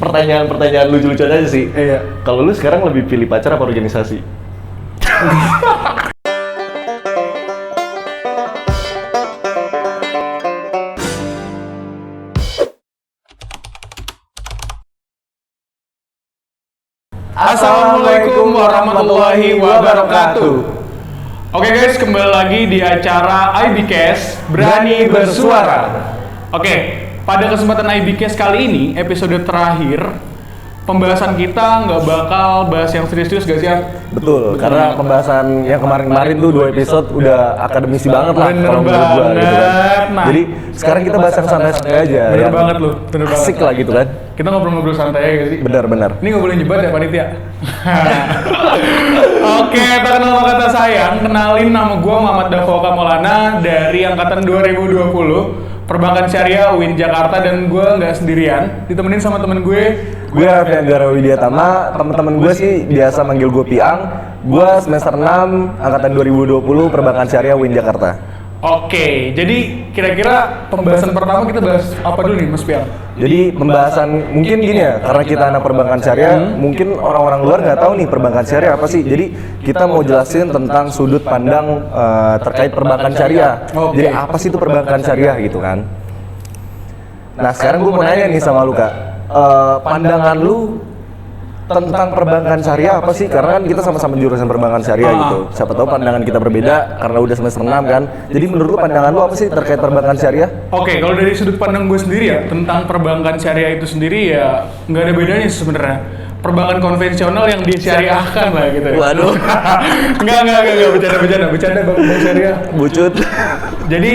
pertanyaan lucu-lucu aja sih. Iya. Kalau lu sekarang lebih pilih pacar apa organisasi? Assalamualaikum warahmatullahi wabarakatuh. Oke guys, kembali lagi di acara IBCast Berani Bersuara. Oke, pada kesempatan IBCast kali ini, episode terakhir, pembahasan kita nggak bakal bahas yang serius-serius guys ya. Betul, karena pembahasan yang kemarin-kemarin tuh 2 episode udah akademisi banget lah Bener kalau menurut gua gitu kan. Nah. Jadi sekarang kita bahas yang santai-santai aja. Bener yang banget lu, bener banget. asik lah gitu kan. Kita ngobrol-ngobrol santai aja sih. Benar-benar. Ini nggak boleh nyebat ya panitia. Oke, tak kenal maka tak sayang. Kenalin, nama gue Muhammad Davoka Maulana dari angkatan 2020 Perbankan Syariah UIN Jakarta, dan gue nggak sendirian, ditemenin sama temen gue. Gue Raffi Anggara Widiatama, teman-teman gue sih biasa manggil gue Piang. Gue semester 6 angkatan 2020 Perbankan Syariah UIN Jakarta. Oke, jadi kira-kira pembahasan pertama kita bahas apa dulu nih Mas Piang? Jadi pembahasan mungkin gini ya, karena kita anak perbankan syariah, mungkin orang-orang luar nggak tahu nih perbankan syariah apa sih. Jadi kita mau jelasin tentang sudut pandang terkait perbankan syariah. Oke. Jadi apa sih itu perbankan syariah gitu kan? Nah sekarang gue mau nanya nih sama lu Kak, pandangan lu tentang perbankan syariah apa sih? Karena kan kita sama-sama jurusan perbankan syariah gitu. Siapa tahu pandangan kita berbeda karena udah semester 6 kan. Jadi menurut lu pandangan lu apa sih terkait perbankan syariah? Oke, kalau dari sudut pandang gue sendiri ya, tentang perbankan syariah itu sendiri ya nggak ada bedanya sih sebenarnya. Perbankan konvensional yang disyariahkan lah gitu ya. Waduh. Enggak, bercanda bank syariah. Bucut. Jadi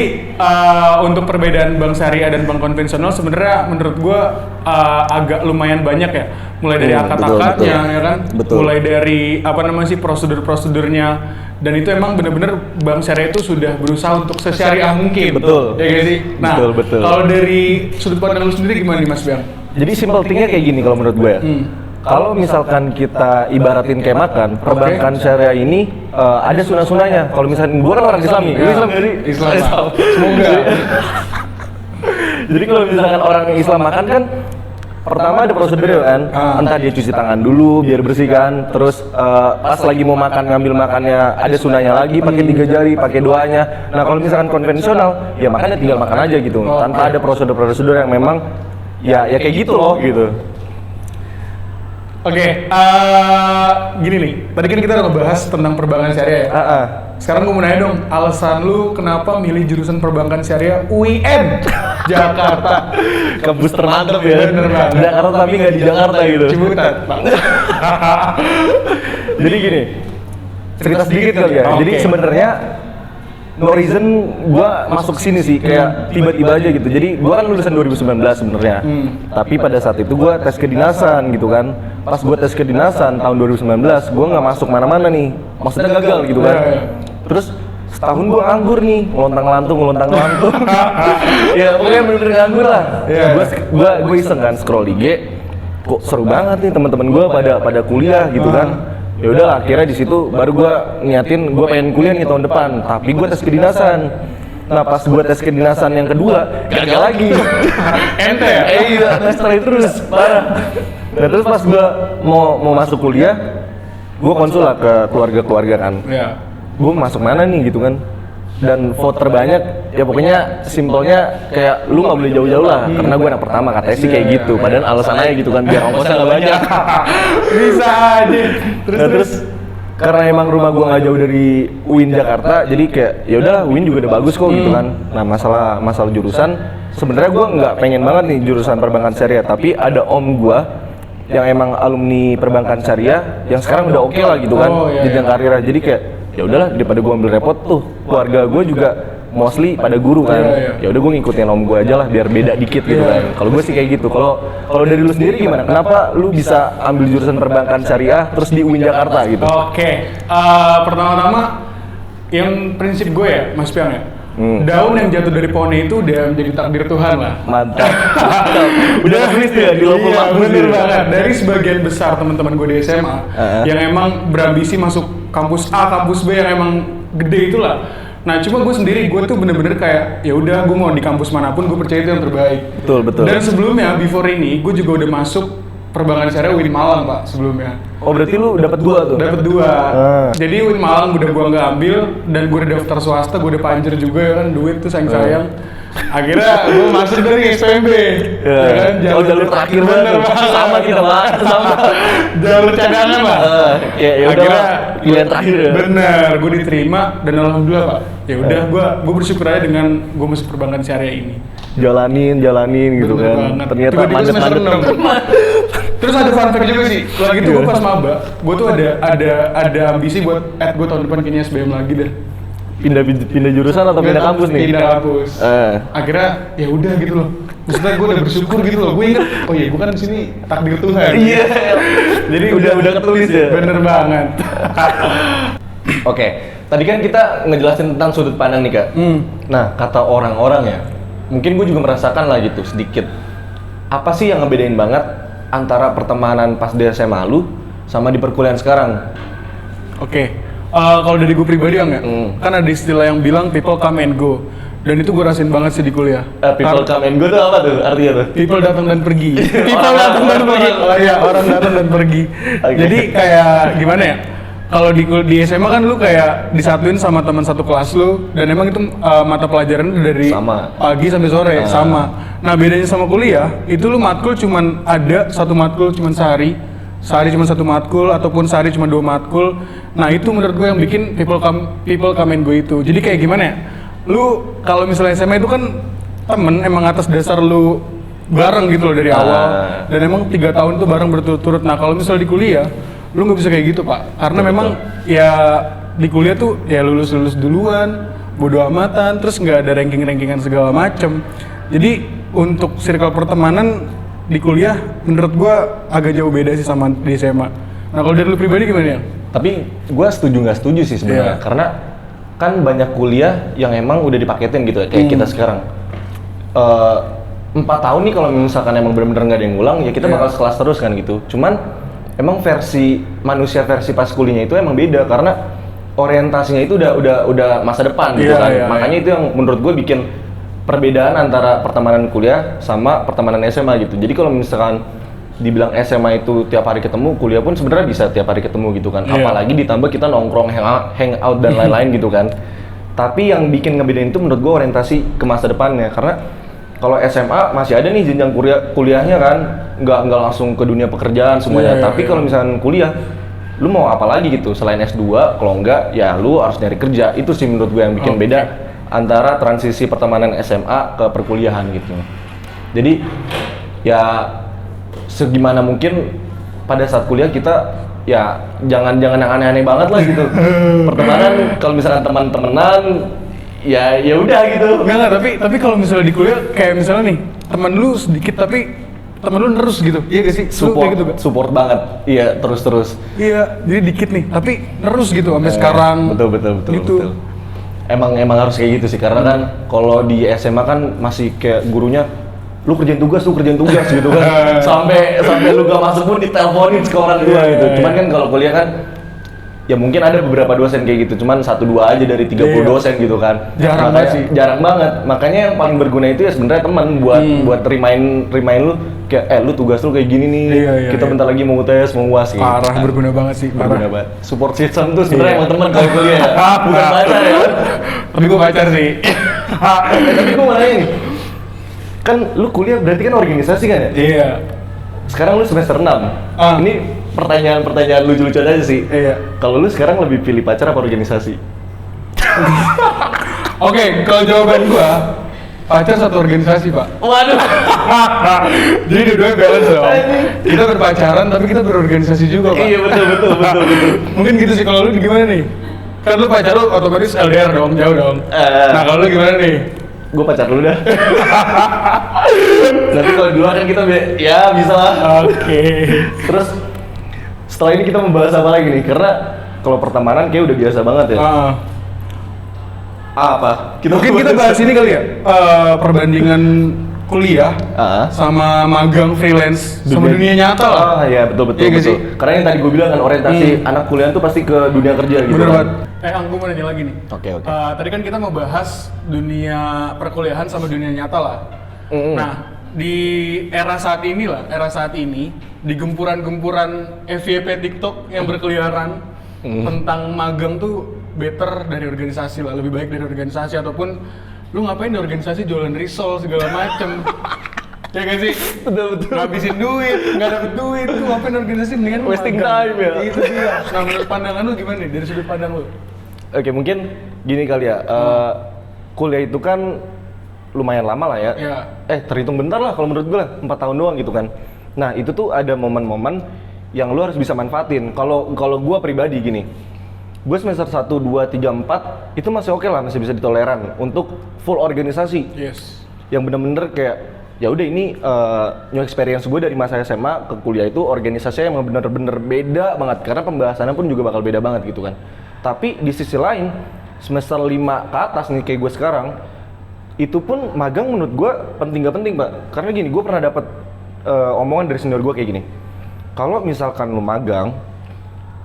untuk perbedaan bank syariah dan bank konvensional sebenarnya menurut gue agak lumayan banyak ya. Mulai dari akad-akadnya ya kan, Betul. mulai dari apa namanya sih prosedur-prosedurnya, dan itu emang bener-bener bank syariah itu sudah berusaha untuk sesyariah mungkin. Betul. Ya gak sih? Nah, Betul. kalau dari sudut pandang lu sendiri gimana nih Mas Biang? Jadi simple thing-nya kayak gini kalau menurut gue ya. Kalau misalkan kita ibaratin kayak makan, perbankan syariah ini ada sunah-sunahnya. Kalau misalkan gue kan orang Islam nih, lu Islam jadi Islam. Semoga. Jadi kalau misalkan orang Islam makan kan pertama ada prosedur kan, entah dia cuci tangan dulu biar bersih kan, terus pas lagi mau makan ngambil makannya ada sunahnya lagi, pakai 3 jari, pakai doanya. Nah kalau misalkan konvensional ya makannya tinggal makan aja gitu, tanpa ada prosedur-prosedur yang memang ya kayak gitu loh gitu. Oke, gini nih, tadi kan kita udah ngebahas tentang perbankan syariah ya. Sekarang gue mau nanya dong, alasan lu kenapa milih jurusan perbankan syariah UIN Jakarta? Kampus termantap ya. Bener banget. Jakarta tapi nggak di Jakarta gitu. Ciputat, Pak. Jadi gini, cerita sedikit kali ya. Oke. Jadi sebenarnya no reason gua masuk sini sih, kayak tiba-tiba aja gitu. Jadi gua kan lulusan 2019 sebenarnya. Tapi pada saat itu gua tes kedinasan gitu kan. Pas gua tes kedinasan tahun 2019, gua nggak masuk mana-mana nih. Maksudnya gagal gitu kan. Terus setahun gua nganggur nih, ngelontang-lantung. Ya pokoknya bener-bener nganggur lah. Gua iseng kan scroll IG, kok seru banget nih teman-teman gua pada kuliah gitu kan. Ya udah akhirnya di situ baru gua niatin gua pengen kuliah nih tahun depan, tapi gua tes kedinasan. Nah pas gua tes kedinasan yang kedua gagal lagi. Ente ya? Iya, nge-strike terus parah. Nah terus pas gua mau masuk kuliah, gua konsul lah ke keluarga kan. Iya. Gua masuk mana nih gitu kan. Dan vote terbanyak, ya pokoknya simpelnya kayak lu nggak boleh jauh-jauh lah, karena gue anak pertama katanya sih kayak gitu. Padahal alasan aja gitu kan, biar ongkosnya nggak banyak. Bisa aja. Terus karena emang rumah gue nggak jauh dari UIN Jakarta, jadi kayak ya udah UIN juga udah bagus kok gitu kan. Nah masalah jurusan, sebenarnya gue nggak pengen banget nih jurusan perbankan syariah, tapi ada om gue yang emang alumni perbankan syariah yang sekarang udah oke lah gitu kan, jenjang karirnya. Jadi kayak ya udahlah daripada gue ambil repot tuh, keluarga gue juga mostly pada guru kan. Ya udah gue ngikutin om gue aja lah biar beda dikit gitu kan. Kalau gue sih kayak gitu. Kalau dari lu sendiri gimana? Kenapa lu bisa ambil jurusan perbankan syariah terus di UIN Jakarta gitu? Oke, pertama-tama yang prinsip gue ya Mas Piang ya, daun yang jatuh dari pohonnya itu udah menjadi takdir Tuhan lah. Mantap. Udah tulis tuh ya di logo kampus. Bener banget. Dari sebagian besar teman-teman gue di SMA yang emang berambisi masuk kampus A, kampus B yang emang gede itulah, Nah cuma gue sendiri, gue tuh bener-bener kayak ya udah gue mau di kampus manapun gue percaya itu yang terbaik. Betul. Dan sebelumnya before ini gue juga udah masuk perbankan syariah UIN Malang Pak sebelumnya. Oh berarti lu dapat 2 tuh? Dapat 2. Jadi UIN Malang udah gue nggak ambil dan gue udah daftar swasta, gue udah panjer juga ya kan, duit tuh sayang-sayang. Akhirnya gue masuk dari SPMB. Ya kan? Jalur terakhir banget. Sama kita Pak. Sama. Jalur cadangan Pak. Ya udah. Akhirnya Pilihan terakhir ya. Bener, gue diterima dan alhamdulillah Pak. Ya udah, gue bersyukur aja dengan gue masuk perbankan syariah ini. Jalanin gitu Bener kan. banget. Ternyata Tiba-tiba semester mandet. 6. Terus ada fun fact juga sih. Lagi itu gue pas maba, gue tuh ada ambisi buat gue tahun depan kayaknya SBM lagi deh. Pindah jurusan atau pindah kampus nih? Pindah kampus. Akhirnya ya udah gitu loh. Maksudnya gue udah bersyukur gitu loh. Gue inget, oh iya gue kan di sini takdir Tuhan. Iya. Jadi udah ketulis ya. Bener banget. Oke, tadi kan kita ngejelasin tentang sudut pandang nih Kak. Nah, kata orang-orang ya, mungkin gue juga merasakan lah gitu sedikit. Apa sih yang ngebedain banget antara pertemanan pas di SMA lu sama di perkuliahan sekarang? Oke. Kalau dari gue pribadi ya, kan ada istilah yang bilang people come and go, dan itu gue rasain banget sih di kuliah. People come and go tuh apa tuh artinya tuh? People datang dan pergi. People datang dan pergi. Oh iya, orang datang dan pergi. Okay. Jadi kayak gimana ya? Kalau di SMA kan lu kayak disatuin sama teman satu kelas lu, dan emang itu mata pelajaran dari sama. Pagi sampai sore sama. Nah bedanya sama kuliah, itu lu matkul cuman ada satu matkul cuman sehari cuma satu matkul ataupun sehari cuma 2 matkul. Nah itu menurut gue yang bikin people come and go itu. Jadi kayak gimana ya? Lu kalau misalnya SMA itu kan temen emang atas dasar lu bareng gitu loh dari awal. Dan emang 3 tahun tuh bareng berturut-turut. Nah kalau misalnya di kuliah, lu nggak bisa kayak gitu Pak. Karena memang ya di kuliah tuh ya lulus duluan, bodo amatan, terus nggak ada rankingan segala macem. Jadi untuk circle pertemanan di kuliah menurut gua agak jauh beda sih sama di SMA. Nah kalau dari lu pribadi gimana ya? Tapi gua setuju nggak setuju sih sebenarnya, karena kan banyak kuliah yang emang udah dipaketin gitu ya, kayak kita sekarang 4 tahun nih kalau misalkan emang benar-benar nggak ada yang ngulang ya kita bakal sekelas terus kan gitu. Cuman emang versi pas kuliahnya itu emang beda karena orientasinya itu udah masa depan gitu kan. Makanya itu yang menurut gue bikin perbedaan antara pertemanan kuliah sama pertemanan SMA gitu. Jadi kalau misalkan dibilang SMA itu tiap hari ketemu, kuliah pun sebenarnya bisa tiap hari ketemu gitu kan. Apalagi ditambah kita nongkrong, hangout dan lain-lain gitu kan. Tapi yang bikin ngebedain itu menurut gue orientasi ke masa depannya. Karena kalau SMA masih ada nih jenjang kuliahnya kan, nggak langsung ke dunia pekerjaan semuanya. Tapi kalau misalkan kuliah, lu mau apa lagi gitu selain S2? Kalau enggak, ya lu harus nyari kerja. Itu sih menurut gue yang bikin beda antara transisi pertemanan SMA ke perkuliahan gitu. Jadi ya segimana mungkin pada saat kuliah kita ya jangan yang aneh-aneh banget lah gitu. Pertemanan kalau misalkan teman-temanan ya udah gitu. Enggak, tapi kalau misalnya di kuliah kayak misalnya nih, teman lu sedikit tapi teman lu terus gitu. Iya gak sih? Support, gitu, support banget. Iya, terus. Iya, jadi dikit nih, tapi terus gitu sampai sekarang. Betul. Emang harus kayak gitu sih, karena kan kalau di SMA kan masih kayak gurunya lu kerjain tugas gitu kan. sampai lu gak masuk pun diteleponin sekolah dua gitu. Cuman kan kalau kuliah kan ya mungkin ada beberapa dosen kayak gitu, cuman 1-2 aja dari 30 dosen gitu kan. Jarang banget. Makanya yang paling berguna itu ya sebenarnya teman buat remind lu kayak lu tugas lu kayak gini nih. Kita bentar lagi mau UTS, mau UAS gitu. Parah, berguna banget sih. Berguna banget. Support system tuh sebenarnya emang teman kalau kuliah ya. Bukan pacar ya. Tapi gua pacar sih. Tapi gua mau nanya nih. Kan lu kuliah berarti kan organisasi kan ya? Iya. Sekarang lu semester 6. Ini pertanyaan lucu-lucu aja sih. Iya. Kalau lu sekarang lebih pilih pacar apa organisasi? Oke, kalau jawaban gua pacar satu organisasi, Pak. Waduh. Jadi dua-duanya balance dong. Kita berpacaran tapi kita berorganisasi juga, Pak. Iya, betul. Mungkin gitu sih. Kalau lu gimana nih? Kan lu pacar lu otomatis LDR dong, jauh dong. Nah, kalau lu gimana nih? Gue pacar dulu dah. Nanti kalau di luar kan kita ya bisa lah. Oke. Terus setelah ini kita membahas apa lagi nih? Karena kalau pertemanan kayak udah biasa banget ya. Apa? Mungkin kita bahas ini kali ya. Perbandingan kuliah sama magang freelance sama dunia nyata lah. Iya betul. Karena yang tadi gue bilang kan orientasi anak kuliah tuh pasti ke dunia kerja gitu. Bener kan. banget. Aku mau nanya lagi nih. Oke. Tadi kan kita mau bahas dunia perkuliahan sama dunia nyata lah. Nah, di era saat ini di gempuran-gempuran FYP TikTok yang berkeliaran tentang magang tuh better dari organisasi lah, lebih baik dari organisasi ataupun lu ngapain di organisasi jualan risol segala macem. Ya gak sih? Betul. Ngabisin duit, nggak dapet duit, lu ngapain organisasi mendingan lu Wasting magang. time ya. Itu dia. Nah, menurut pandangan lu gimana nih dari sudut pandang lu? Oke, mungkin gini kali ya. Kuliah itu kan lumayan lama lah ya. Terhitung bentar lah kalau menurut gue lah, 4 tahun doang gitu kan. Nah, itu tuh ada momen-momen yang lu harus bisa manfaatin. Kalau gue pribadi gini. Gue semester 1, 2, 3, 4 itu masih oke lah, masih bisa ditoleran untuk full organisasi. Yes. Yang bener-bener kayak ya udah ini new experience gue dari masa SMA ke kuliah itu organisasinya emang bener-bener beda banget karena pembahasannya pun juga bakal beda banget gitu kan. Tapi di sisi lain semester 5 ke atas nih kayak gue sekarang itu pun magang menurut gue penting gak penting, Pak. Karena gini, gue pernah dapat omongan dari senior gue kayak gini. Kalau misalkan lu magang,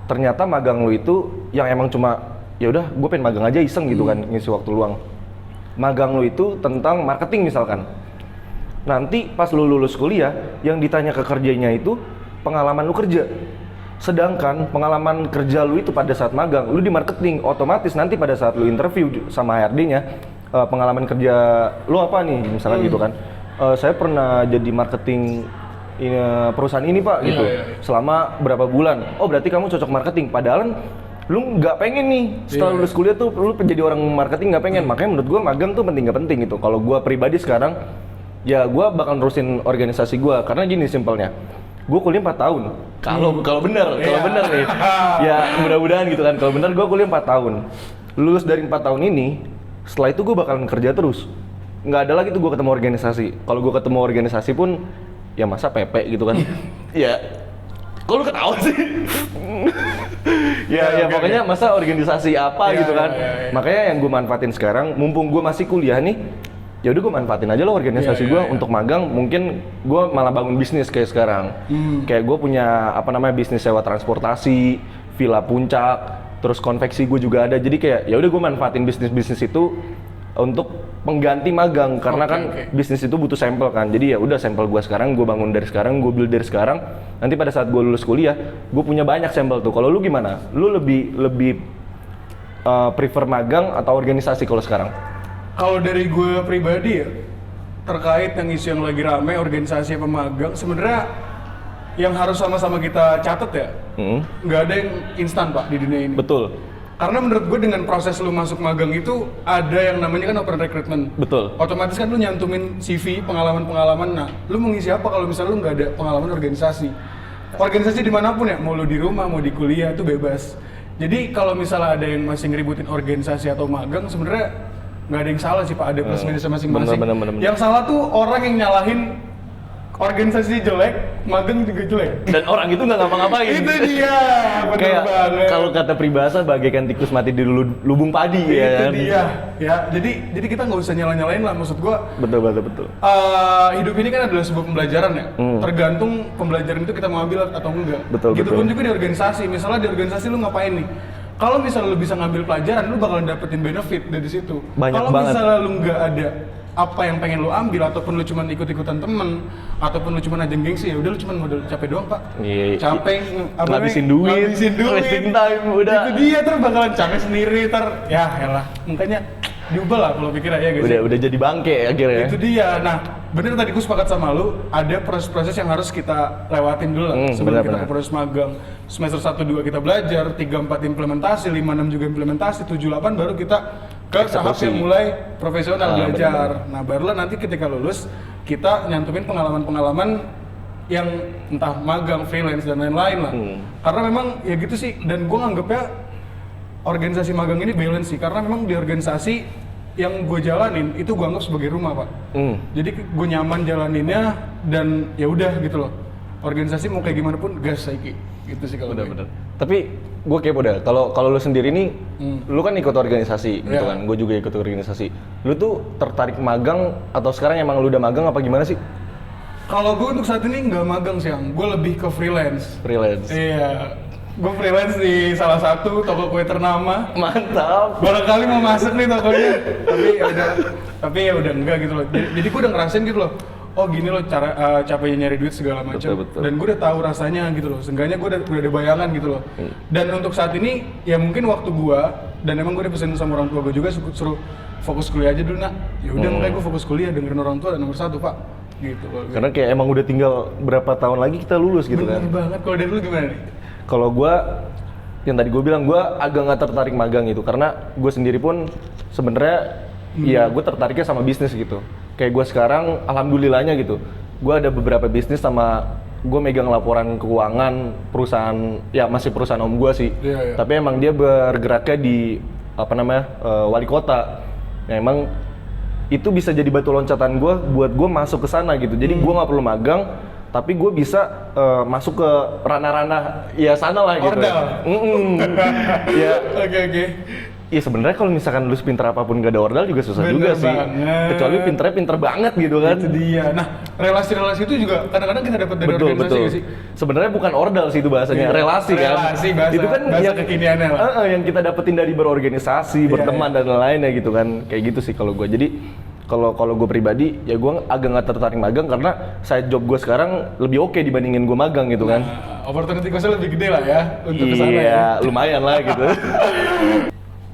ternyata magang lu itu yang emang cuma ya udah gue pengen magang aja iseng gitu kan, ngisi waktu luang. Magang lu itu tentang marketing misalkan. Nanti pas lu lulus kuliah, yang ditanya ke kerjanya itu pengalaman lu kerja. Sedangkan pengalaman kerja lu itu pada saat magang, lu di marketing, otomatis nanti pada saat lu interview sama HRD-nya, pengalaman kerja lu apa nih misalkan gitu kan. Saya pernah jadi marketing perusahaan ini Pak gitu, selama berapa bulan. Oh berarti kamu cocok marketing, padahal lu nggak pengen nih setelah lulus kuliah tuh lu jadi orang marketing nggak pengen. Makanya menurut gua magang tuh penting nggak penting gitu. Kalau gua pribadi sekarang ya gua bakal nerusin organisasi gua karena gini simpelnya, gua kuliah 4 tahun. Kalau bener nih, ya mudah-mudahan gitu kan. Kalau bener gua kuliah 4 tahun, lulus dari 4 tahun ini, setelah itu gua bakalan kerja terus. Nggak ada lagi tuh gua ketemu organisasi. Kalau gua ketemu organisasi pun ya masa PP gitu kan. Ya kok lu ketawa sih? ya pokoknya masa organisasi apa gitu kan. Makanya yang gue manfaatin sekarang, mumpung gue masih kuliah nih, ya udah gue manfaatin aja loh organisasi gue untuk magang. Mungkin gue malah bangun bisnis kayak sekarang. Kayak gue punya bisnis sewa transportasi, villa puncak, terus konveksi gue juga ada. Jadi kayak ya udah gue manfaatin bisnis itu untuk pengganti magang karena bisnis itu butuh sampel kan. Jadi ya udah sampel gue sekarang gue bangun dari sekarang, gue build dari sekarang. Nanti pada saat gue lulus kuliah, gue punya banyak sampel tuh. Kalau lu gimana? Lu lebih prefer magang atau organisasi kalau sekarang? Kalau dari gue pribadi ya, terkait yang isu yang lagi rame organisasi apa magang, sebenarnya yang harus sama-sama kita catat ya, nggak ada yang instan Pak di dunia ini. Betul. Karena menurut gue dengan proses lu masuk magang itu ada yang namanya kan open recruitment. Betul. Otomatis kan lu nyantumin CV, pengalaman-pengalaman. Nah, lu mau ngisi apa kalau misalnya lu nggak ada pengalaman organisasi? Organisasi dimanapun ya, mau lu di rumah, mau di kuliah itu bebas. Jadi kalau misalnya ada yang masih ngeributin organisasi atau magang, sebenarnya nggak ada yang salah sih Pak, ada plus minusnya masing-masing. Bener. Yang salah tuh orang yang nyalahin organisasi jelek, magang juga jelek. Dan orang itu nggak ngapa-ngapain. Itu dia, bener kayak banget. Kalau kata peribahasa bagaikan tikus mati di lubung padi ya. Itu dia, ya. Jadi kita nggak usah nyalain lah, maksud gua. Betul. Hidup ini kan adalah sebuah pembelajaran ya. Tergantung pembelajaran itu kita mau ambil atau enggak. Betul. Pun juga di organisasi. Misalnya di organisasi lu ngapain nih? Kalau misalnya lu bisa ngambil pelajaran, lu bakalan dapetin benefit dari situ. Banyak banget. Kalau misalnya lu nggak ada apa yang pengen lu ambil ataupun lu cuma ikut-ikutan temen ataupun lu cuma ajang gengsi, ya udah lu cuma modal capek doang Pak. Capek ngabisin duit, wasting time udah. Itu dia bakalan capek sendiri ya elah. Makanya diubah lah kalau pikir aja guys. Udah jadi bangke akhirnya. Itu dia. Nah, bener tadi gue sepakat sama lu, ada proses-proses yang harus kita lewatin dulu lah sebelum kita ke proses magang. Semester 1 2 kita belajar, 3 4 implementasi, 5 6 juga implementasi, 7 8 baru kita ke tahap yang mulai profesional belajar. Nah, barulah nanti ketika lulus kita nyantumin pengalaman-pengalaman yang entah magang, freelance dan lain-lain lah. Karena memang ya gitu sih, dan gue nganggepnya organisasi magang ini balance sih, karena memang di organisasi yang gue jalanin itu gue anggap sebagai rumah Pak. Jadi gue nyaman jalaninnya dan ya udah gitu loh. organisasi mau kayak gimana pun gas saiki. Gitu sih kalau Bener. Tapi gue kepo dah. Kalau lu sendiri nih, lu kan ikut organisasi gitu kan. Gue juga ikut organisasi. Lu tuh tertarik magang atau sekarang emang lu udah magang apa gimana sih? Kalau gue untuk saat ini nggak magang sih, gue lebih ke freelance. Freelance. Iya, gue freelance di salah satu toko kue ternama. Mantap. Barangkali mau masuk nih tokonya, tapi ya udah enggak gitu loh. Jadi gue udah ngerasain gitu loh. Oh gini loh cara capeknya nyari duit segala macam. Betul. Dan gue udah tahu rasanya gitu loh. Seenggaknya gue udah ada bayangan gitu loh. Dan untuk saat ini ya mungkin waktu gue dan emang gue udah pesan sama orang tua gue juga suruh fokus kuliah aja dulu nak. Ya udah makanya gue fokus kuliah, dengerin orang tua dan nomor satu pak. Gitu loh. Karena kayak emang udah tinggal berapa tahun lagi kita lulus gitu Bener kan. banget. Kalau dari lu gimana nih? Kalau gue, yang tadi gue bilang, gue agak nggak tertarik magang gitu, karena gue sendiri pun sebenarnya ya gue tertariknya sama bisnis gitu. Kayak gue sekarang, alhamdulillahnya gitu, gue ada beberapa bisnis sama gue megang laporan keuangan perusahaan, ya masih perusahaan om gue sih. Iya. Tapi emang dia bergeraknya di apa namanya wali kota. Ya emang itu bisa jadi batu loncatan gue buat gue masuk ke sana gitu. Jadi gue nggak perlu magang, tapi gue bisa masuk ke ranah-ranah ya sana lah gitu. Ordal. Ya. Oke. Iya sebenarnya kalau misalkan lu pinter apapun gak ada ordal juga susah Bener juga sih. banget. Kecuali pinternya pinter banget gitu kan. Itu dia. Nah, relasi-relasi itu juga kadang-kadang kita dapat dari organisasi Betul. nggak sih? Sebenarnya bukan ordal sih itu bahasanya, Iya. relasi kan. Relasi, bahasa- itu kan bahasa kekiniannya lah. yang kita dapetin dari berorganisasi, berteman dan lain-lainnya gitu kan. Kayak gitu sih kalau gue. Jadi kalau gue pribadi ya gue agak nggak tertarik magang karena side job gue sekarang lebih oke dibandingin gue magang gitu kan. Nah, opportunity cost-nya lebih gede lah ya untuk kesana ya. Iya, lumayan lah gitu.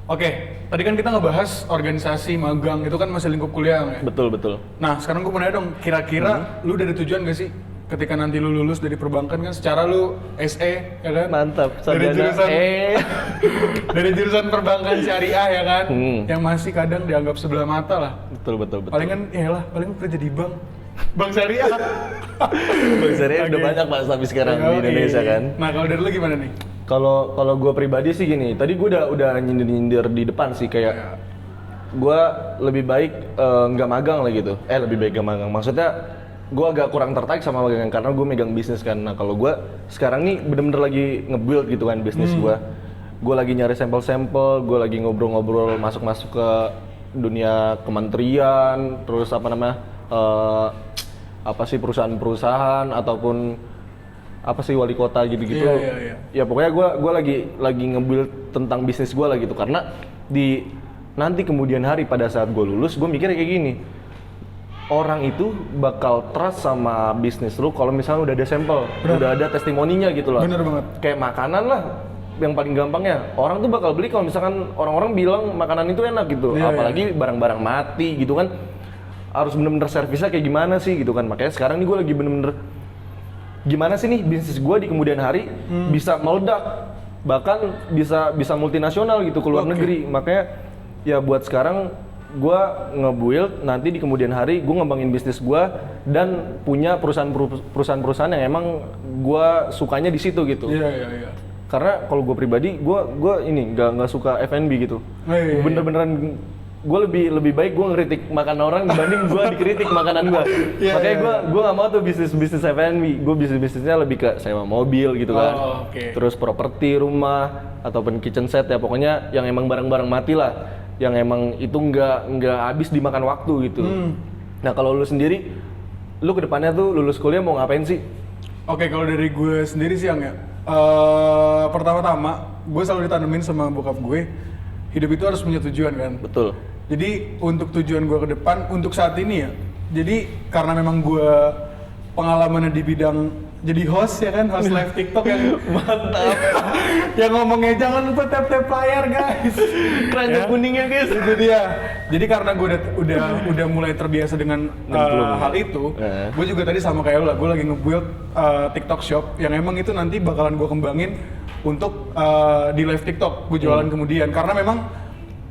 Oke, tadi kan kita ngebahas organisasi magang itu kan masih lingkup kuliah ya. betul. Nah, sekarang gue mau nanya dong, kira-kira lu udah ada tujuan gak sih ketika nanti lu lulus dari perbankan kan secara lu SE ya kan? Mantap. Dari Sarjana jurusan dari jurusan perbankan syariah ya kan? Hmm. Yang masih kadang dianggap sebelah mata lah. Betul. Palingan paling kerja di bank. Bank syariah. Bang Syariah udah banyak Pak tapi sekarang di Indonesia kan. Nah, kalau dari lu gimana nih? Kalau gue pribadi sih gini, tadi gue udah nyindir di depan sih kayak gue lebih baik nggak magang lah gitu. Lebih baik nggak magang. Maksudnya gue agak kurang tertarik sama magang karena gue megang bisnis kan. Nah kalau gue sekarang nih bener-bener lagi nge-build gitu kan bisnis gue. Gue lagi nyari sampel-sampel, gue lagi ngobrol-ngobrol masuk ke dunia kementerian, terus apa namanya apa sih perusahaan-perusahaan ataupun apa sih wali kota gitu-gitu. Iya. Ya pokoknya gue lagi nge-build tentang bisnis gue lah gitu karena di nanti kemudian hari pada saat gue lulus gue mikirnya kayak gini, orang itu bakal trust sama bisnis lu kalau misalnya udah ada sampel, udah ada testimoninya gitu loh. Bener banget. Kayak makanan lah yang paling gampangnya, orang tuh bakal beli kalau misalkan orang-orang bilang makanan itu enak gitu. Iya. Apalagi barang-barang mati gitu kan, harus bener-bener servisnya kayak gimana sih gitu kan. Makanya sekarang nih gue lagi bener-bener gimana sih nih bisnis gue di kemudian hari bisa meledak, bahkan bisa multinasional gitu ke luar negeri. Makanya ya buat sekarang gue nge-build nanti di kemudian hari gue ngembangin bisnis gue dan punya perusahaan-perusahaan yang emang gue sukanya di situ gitu. Iya. Karena kalau gue pribadi gue ini nggak suka F&B gitu. Iya. Bener-beneran gue lebih baik gue ngeritik makanan orang dibanding gue dikritik makanan gue. Makanya gue nggak mau tuh bisnis F&B. Gue bisnisnya lebih ke sewa mobil gitu kan. Okay. Terus properti rumah ataupun kitchen set ya pokoknya yang emang barang-barang mati lah. Yang emang itu nggak habis dimakan waktu gitu. Nah kalau lu sendiri, lu kedepannya tuh lulus kuliah mau ngapain sih? Oke, kalau dari gue sendiri sih Yang ya, pertama-tama gue selalu ditanemin sama bokap gue, hidup itu harus punya tujuan kan. Betul. Jadi untuk tujuan gue ke depan, untuk saat ini ya, jadi karena memang gue pengalamannya di bidang jadi host ya kan, host live TikTok yang Mantap. yang ngomongnya jangan lupa tap layar guys. Keranjang kuningnya guys. Itu dia. Jadi karena gue udah mulai terbiasa dengan hal itu, gue juga tadi sama kayak lo lah, gue lagi nge-build TikTok shop yang emang itu nanti bakalan gue kembangin untuk di live TikTok, gue jualan kemudian. Karena memang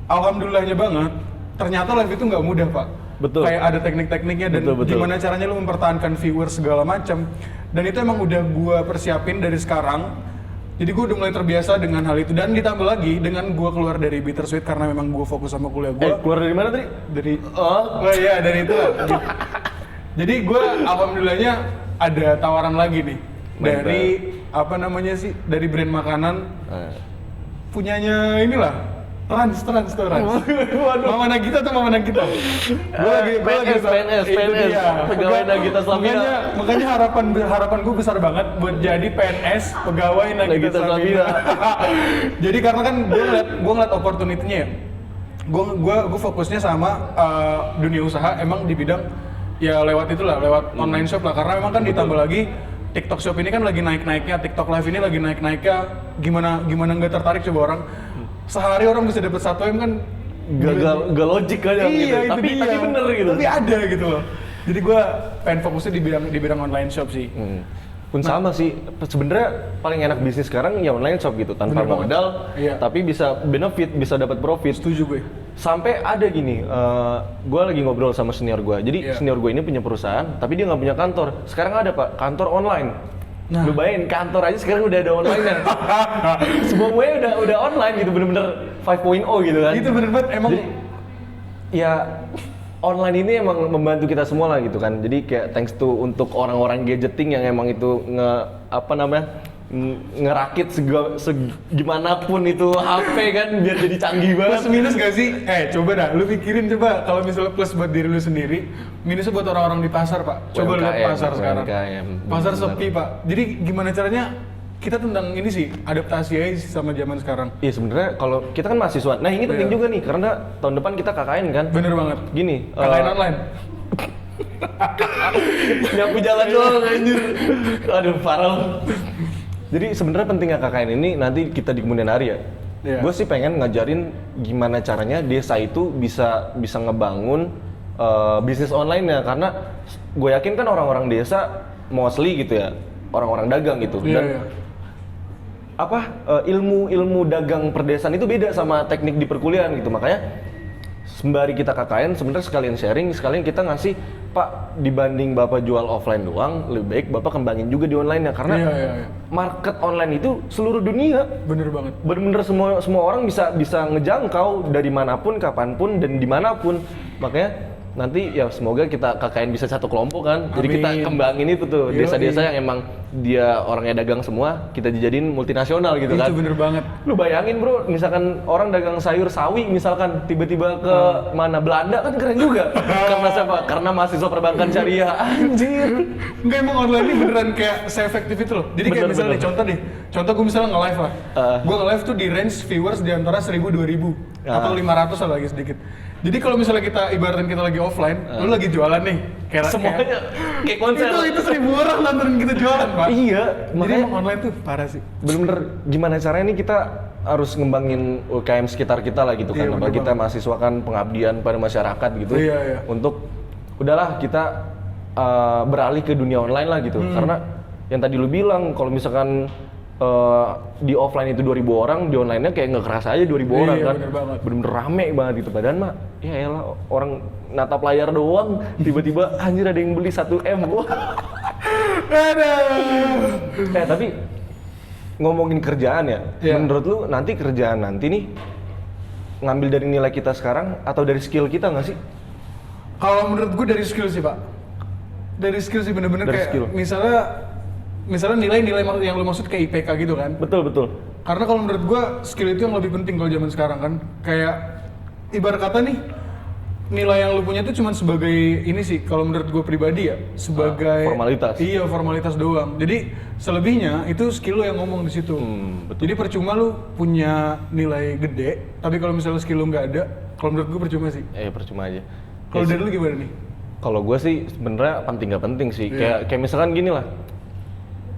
alhamdulillahnya banget, ternyata live itu nggak mudah pak. Betul. Kayak ada teknik-tekniknya dan Betul. gimana caranya lu mempertahankan viewers segala macam. Dan itu emang udah gue persiapin dari sekarang. Jadi gue udah mulai terbiasa dengan hal itu dan ditambah lagi dengan gue keluar dari Bittersweet karena memang gue fokus sama kuliah gue. Keluar dari mana tadi? Dari iya dari itu lah. Jadi gue alhamdulillahnya ada tawaran lagi nih Mantap. dari apa namanya sih? Dari brand makanan punyanya inilah. Trans. Mama Nagita tuh Mama Nagita. PNS, pegawai Nagita Slavina. Makanya harapan gue besar banget buat jadi PNS pegawai Nagita Slavina. Jadi karena kan gue ngeliat opportunity-nya ya. Gue fokusnya sama dunia usaha emang di bidang ya lewat online shop lah, karena emang kan ditambah lagi TikTok Shop ini kan lagi naik-naiknya, TikTok Live ini lagi naik-naiknya, gimana nggak tertarik coba orang sehari orang bisa dapat 1 M kan gak logik kan ya, iya, gitu. itu dia. Tapi bener gitu. Tapi ada gitu loh. Jadi gue pengen fokusnya di bidang online shop sih. Pun sama sih, sebenarnya paling enak bisnis sekarang ya online shop gitu, tanpa Bener banget. modal, Iya. tapi bisa benefit, bisa dapat profit. Setuju gue. Sampai ada gini, gue lagi ngobrol sama senior gue, jadi Iya. senior gue ini punya perusahaan, tapi dia nggak punya kantor. Sekarang ada pak, kantor online. Nah. Lu bayangin, kantor aja sekarang udah ada online-nya. Semuanya udah online gitu, bener-bener 5.0 gitu kan. Itu bener banget emang. Jadi, ya online ini emang membantu kita semua lah gitu kan. Jadi kayak thanks to untuk orang-orang gadgeting yang emang itu ngerakit segimanapun itu HP kan biar jadi canggih banget. Plus minus gak sih? Coba dah, lu pikirin coba kalau misalnya plus buat diri lu sendiri, minusnya buat orang-orang di pasar pak. Coba lihat pasar sekarang. Pasar sepi pak. Jadi gimana caranya kita tentang ini sih adaptasi aja sih sama zaman sekarang. Iya sebenarnya kalau kita kan mahasiswa. Nah ini penting juga nih karena tahun depan kita KKN kan. Bener banget. Gini. KKN online. Nyapu jalan doang anjir. Aduh parah. Jadi sebenarnya pentingnya KKN ini nanti kita di kemudian hari ya. Iya. Gue sih pengen ngajarin gimana caranya desa itu bisa ngebangun bisnis online-nya, karena gue yakin kan orang-orang desa mostly gitu ya, orang-orang dagang gitu. Iya, Dan iya. ilmu dagang perdesaan itu beda sama teknik di perkuliahan gitu. Makanya sembari kita KKN sebenarnya sekalian sharing, sekalian kita ngasih, Pak, dibanding Bapak jual offline doang, lebih baik Bapak kembangin juga di online-nya, karena Iya. market online itu seluruh dunia. Bener banget. Bener-bener semua orang bisa ngejangkau dari manapun, kapanpun, dan dimanapun. Makanya nanti ya semoga kita KKN bisa satu kelompok kan. Jadi kita Amin. kembangin itu tuh Yoi. desa-desa yang emang dia orangnya dagang semua, kita dijadiin multinasional gitu kan. Itu bener banget. Lu bayangin bro, misalkan orang dagang sayur sawi misalkan tiba-tiba ke mana Belanda kan keren juga. Karena siapa? Karena mahasiswa perbankan syariah. Anjir. Enggak, emang online ini beneran kayak se-efektif itu loh. Jadi kayak Bener, misalnya bener. contoh gue misalnya nge-live lah. Gue nge-live tuh di range viewers di antara 1000-2000 atau 500 lah lagi sedikit. Jadi kalau misalnya kita ibaratin kita lagi offline, lu lagi jualan nih. Semuanya kayak konser. Itu 1000 orang nonton kita jualan, Pak. Iya, Jadi makanya emang online tuh parah sih. bener-bener gimana caranya nih kita harus ngembangin UKM sekitar kita lah gitu kan. Iya, Apalagi bener kita mahasiswa kan pengabdian pada masyarakat gitu. Iya, iya. Untuk udahlah kita beralih ke dunia online lah gitu. Karena yang tadi lu bilang kalau misalkan di offline itu 2000 orang, di online-nya kayak nggak kerasa aja 2000 orang Iya, kan. bener banget. Bener-bener rame banget gitu. Padahal mah ya elah orang natap layar doang, tiba-tiba anjir ada yang beli 1 M. Wah. Tapi ngomongin kerjaan ya, Iya. menurut lu nanti kerjaan nanti nih ngambil dari nilai kita sekarang atau dari skill kita nggak sih? Kalau menurut gue dari skill sih, Pak. Dari skill sih bener-bener Dari kayak skill. misalnya nilai-nilai yang lu maksud kayak IPK gitu kan. Betul. Karena kalau menurut gua skill itu yang lebih penting kalau zaman sekarang kan. Kayak ibarat kata nih, nilai yang lu punya itu cuma sebagai ini sih kalau menurut gua pribadi ya, sebagai formalitas. Iya, formalitas doang. Jadi selebihnya itu skill lu yang ngomong di situ. Betul. Jadi percuma lu punya nilai gede, tapi kalau misalnya skill lu nggak ada, kalau menurut gua percuma sih. Percuma aja. Kalau Ya dari sih. lu gimana nih? Kalau gue sih sebenarnya penting nggak penting sih. Iya. Kayak misalkan gini lah.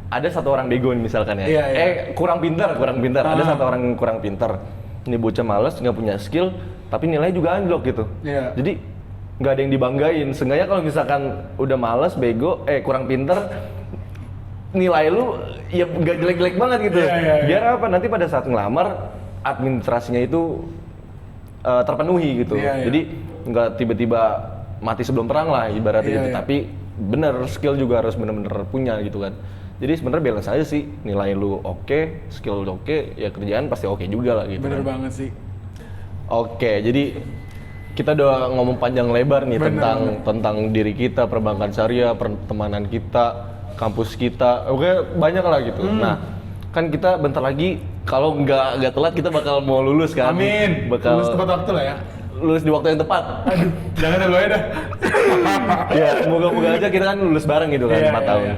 Ada satu orang bego nih misalkan ya. Iya, iya. Kurang pintar. Ada Ah. satu orang yang kurang pintar. Ini bocah males, nggak punya skill, tapi nilainya juga anjlok gitu. Iya. Jadi nggak ada yang dibanggain. Seenggaknya kalau misalkan udah males, bego, kurang pintar, nilai lu ya nggak jelek-jelek banget gitu. Iya. Biar apa? Nanti pada saat ngelamar administrasinya itu terpenuhi gitu. Iya. Jadi nggak tiba-tiba mati sebelum perang lah ibaratnya Iya, gitu. iya. Tapi bener skill juga harus bener-bener punya gitu kan. Jadi sebenarnya balance aja sih, nilai lu oke, skill lu oke, ya kerjaan pasti oke juga lah gitu. Bener kan. banget sih. Oke, jadi kita udah ngomong panjang lebar nih Bener, tentang diri kita, perbankan syariah, pertemanan kita, kampus kita, oke banyak lah gitu. Nah, kan kita bentar lagi kalau nggak telat kita bakal mau lulus kan. Amin. Bakal Lulus tepat waktu lah ya. lulus di waktu yang tepat. Aduh, jangan ada lo ya dah. Ya, moga-moga aja kita kan lulus bareng gitu kan, Iya, 4 iya, tahun. iya.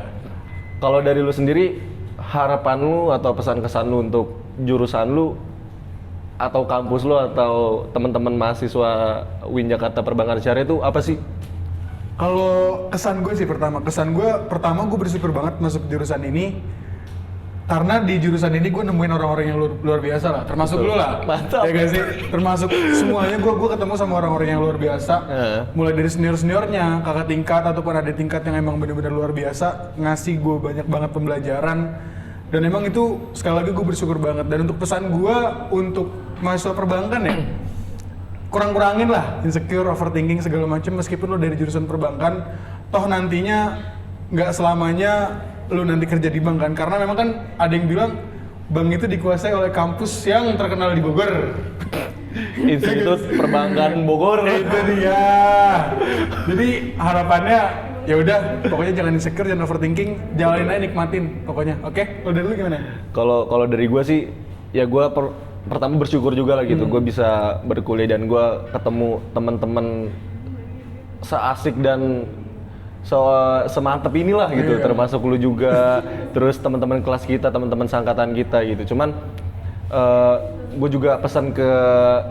Kalau dari lu sendiri, harapan lu atau pesan-kesan lu untuk jurusan lu atau kampus lu atau teman-teman mahasiswa UIN Jakarta Perbankan Syariah itu apa sih? Kalau kesan gue pertama gue bersyukur banget masuk jurusan ini karena di jurusan ini gue nemuin orang-orang yang luar biasa lah, termasuk Betul. lu lah. Mantap. Ya gak sih? Termasuk semuanya gue ketemu sama orang-orang yang luar biasa. Mulai dari senior-seniornya, kakak tingkat ataupun adik tingkat yang emang benar-benar luar biasa, ngasih gue banyak banget pembelajaran. Dan emang itu sekali lagi gue bersyukur banget. Dan untuk pesan gue untuk mahasiswa perbankan ya, kurang-kurangin lah insecure, overthinking segala macam meskipun lo dari jurusan perbankan, toh nantinya nggak selamanya lu nanti kerja di bank kan, karena memang kan ada yang bilang bank itu dikuasai oleh kampus yang terkenal di Bogor. Institut Perbankan Bogor. Itu dia. Jadi harapannya ya udah, pokoknya jangan insecure, jangan overthinking, jalanin aja, nikmatin pokoknya. Oke, kalau dari lu gimana? Kalau dari gue sih, ya gue pertama bersyukur juga lah gitu, gue bisa berkuliah dan gue ketemu teman-teman seasik dan semantep inilah gitu, termasuk lu juga, terus teman-teman kelas kita, teman-teman sangkatan kita gitu. Cuman gue juga pesan ke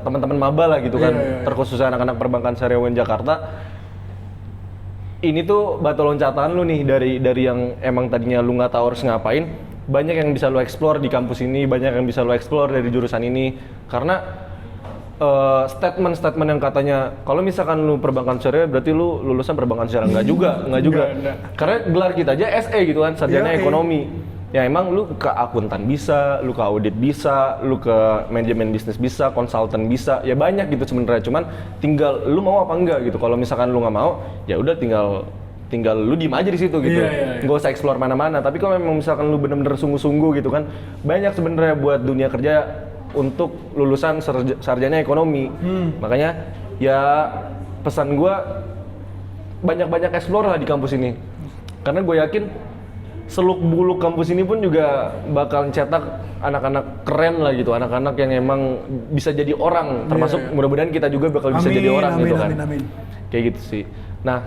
teman-teman maba lah gitu kan, terkhususnya anak-anak Perbankan Syariah UIN Jakarta. Ini tuh batu loncatan lu nih dari yang emang tadinya lu nggak tahu harus ngapain. Banyak yang bisa lu explore di kampus ini, banyak yang bisa lu explore dari jurusan ini. Karena statement yang katanya kalau misalkan lu perbankan syariah berarti lu lulusan perbankan syariah, enggak juga. Enggak. Karena gelar kita aja SE gitu kan, sarjana ekonomi. Ya emang lu ke akuntan bisa, lu ke audit bisa, lu ke manajemen bisnis bisa, konsultan bisa, ya banyak gitu sebenarnya. Cuman tinggal lu mau apa enggak gitu. Kalau misalkan lu nggak mau, ya udah tinggal lu diem aja di situ gitu. Nggak usah explore mana-mana. Tapi kalau memang misalkan lu bener-bener sungguh-sungguh gitu kan, banyak sebenarnya buat dunia kerja untuk lulusan sarjana ekonomi. Makanya ya pesan gue banyak-banyak explore lah di kampus ini. Karena gue yakin seluk-beluk kampus ini pun juga bakal cetak anak-anak keren lah gitu, anak-anak yang emang bisa jadi orang, termasuk mudah-mudahan kita juga bakal bisa jadi orang gitu kan. Amin. Kayak gitu sih. Nah,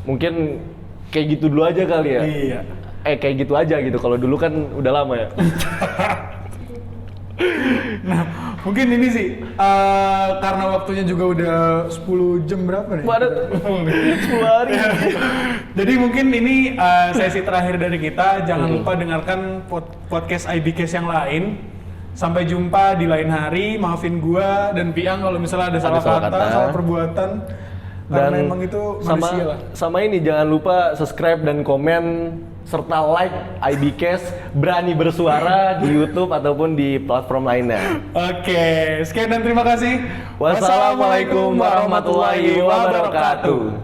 mungkin kayak gitu dulu aja kali ya. Iya. Kayak gitu aja gitu. Kalau dulu kan udah lama ya. Nah, mungkin ini sih karena waktunya juga udah 10 jam berapa nih? Padat 10 hari. Jadi mungkin ini sesi terakhir dari kita. Jangan lupa dengarkan podcast IBCast yang lain. Sampai jumpa di lain hari. Maafin gua dan Piang kalau misalnya ada salah kata, salah perbuatan. Karena Dan emang itu manusia lah. sama ini jangan lupa subscribe dan komen serta like IBCast Berani Bersuara di YouTube ataupun di platform lainnya. Oke, sekian dan terima kasih. Wassalamualaikum warahmatullahi wabarakatuh.